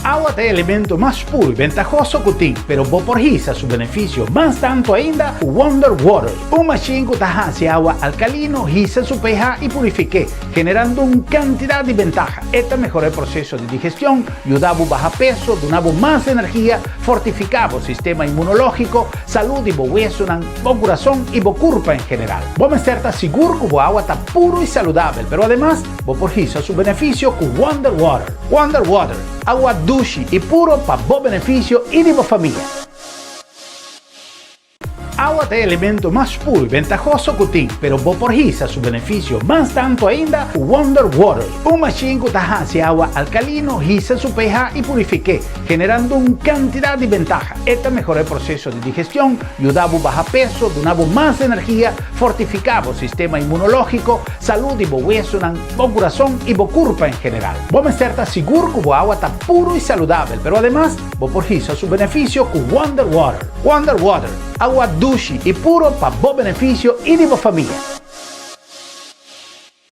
Agua é elemento mais puro e ventajoso que tem, pero vou porrisa su beneficio más tanto ainda Wonder Water. Un machine que hace agua alcalino, hisa su pH y purifique, generando una cantidad de ventajas. Esta mejora el proceso de digestión, ayuda a bajar peso, donaba más energía, fortificaba el sistema inmunológico, salud y hueso, corazón y curva en general. Vos estar seguro que el agua está puro y saludable, pero además vos porrisa su beneficio con Wonder Water. Wonder Water, agua dulce y puro para vos beneficio y de vos familia. Agua é elemento mais puro e ventajoso que tem, pero vou porrisa su beneficio más tanto ainda Wonder Water. Un machine que hace agua alcalino, hisa su pH y purifique, generando una cantidad de ventajas. Esta mejora el proceso de digestión, ayudaba a bajar peso, donaba más energía, fortificaba el sistema inmunológico, salud y hueso, corazón y curva en general. Vos estar seguro que el agua está puro y saludable, pero además vos porrisa su beneficio con Wonder Water. Wonder Water, agua dulce y puro para vos beneficio y de vos familia.